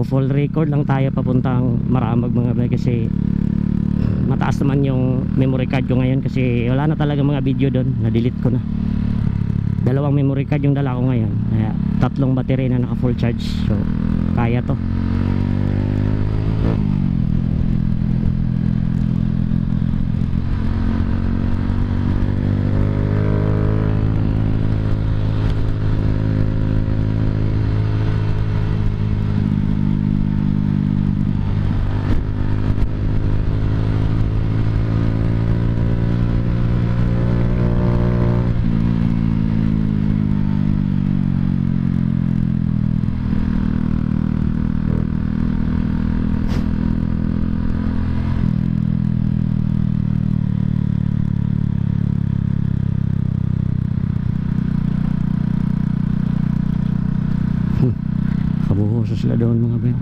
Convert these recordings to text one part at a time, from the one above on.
Magpo-full record lang tayo papuntang Maramag mga bay, kasi mataas naman yung memory card ko ngayon, kasi wala na talaga mga video doon, na-delete ko na. Dalawang memory card yung dala ko ngayon, kaya 3 battery na naka full charge, so kaya to. Kabuhuso sila doon mga bayo.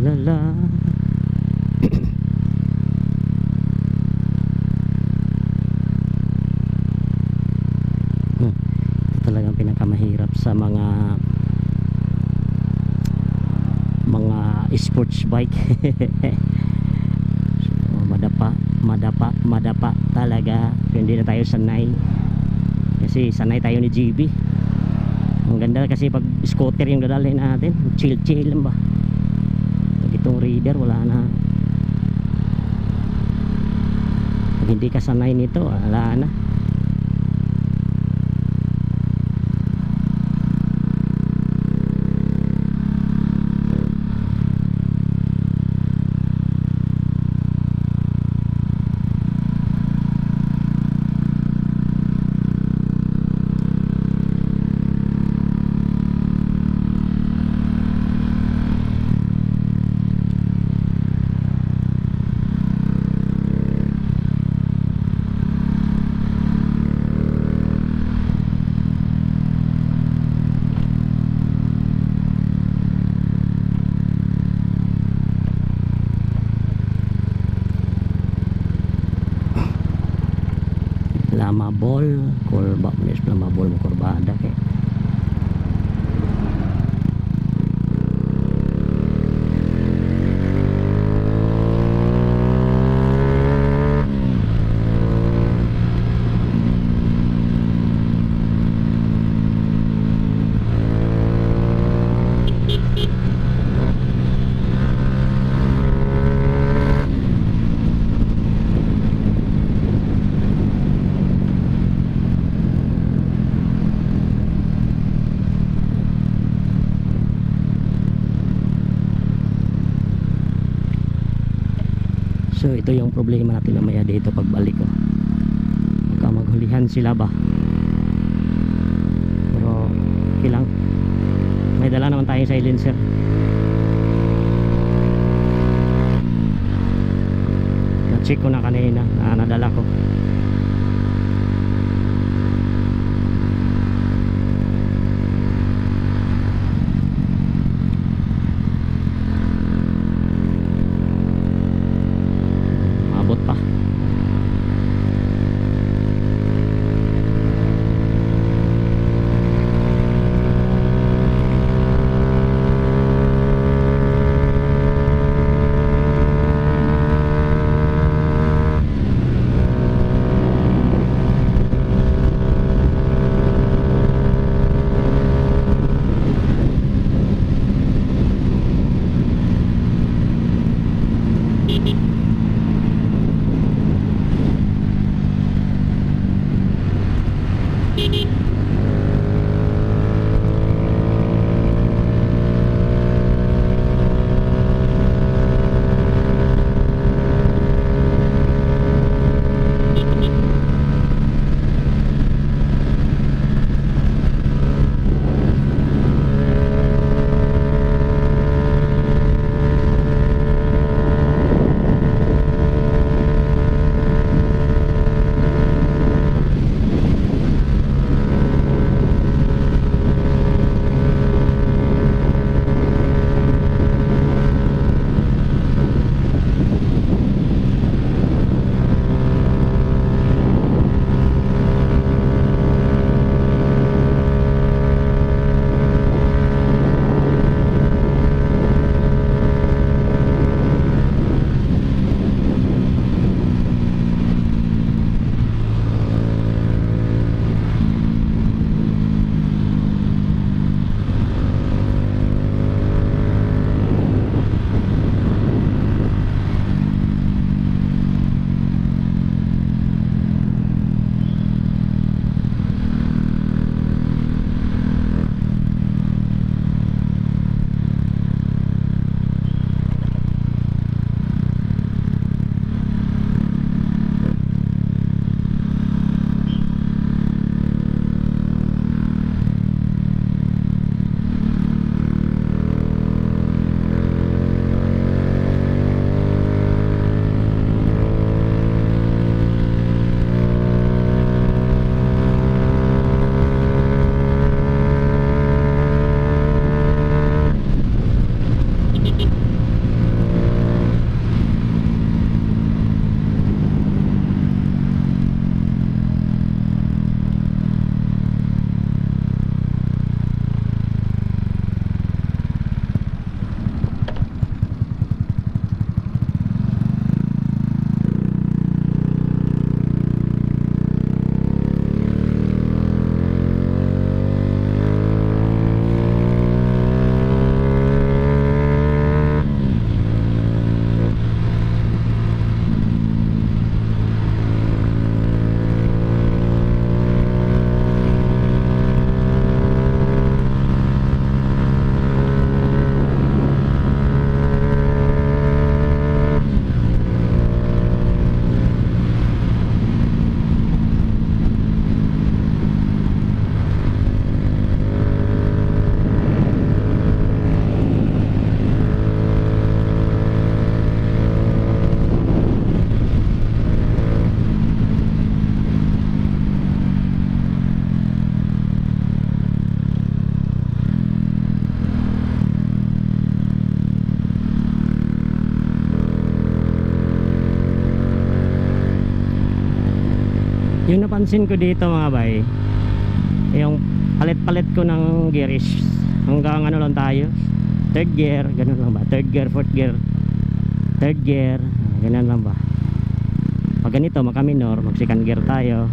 Lala. Ito talagang pinakamahirap sa mga sports bike. So, madapa talaga. So, hindi na tayo sanay, kasi sanay tayo ni GB. Ang ganda kasi pag scooter yung dadalhin natin, chill lang ba. Itong reader wala na. Pag hindi ka sanay nito, wala na. Lamabol kurba, manis lamabol mo kurbada kay. So ito yung problema natin mamaya dito pagbalik ko. Baka maghulihan sila ba. Pero okay lang. May dala naman tayong silencer. Na-check ko na kanina na nadala ko. napansin ko dito mga bay, yung palit-palit ko ng gear is hanggang ano lang tayo, third gear, ganun lang ba, third gear, fourth gear, third gear, ganun lang ba. Pag ganito maka minor, mag second gear tayo,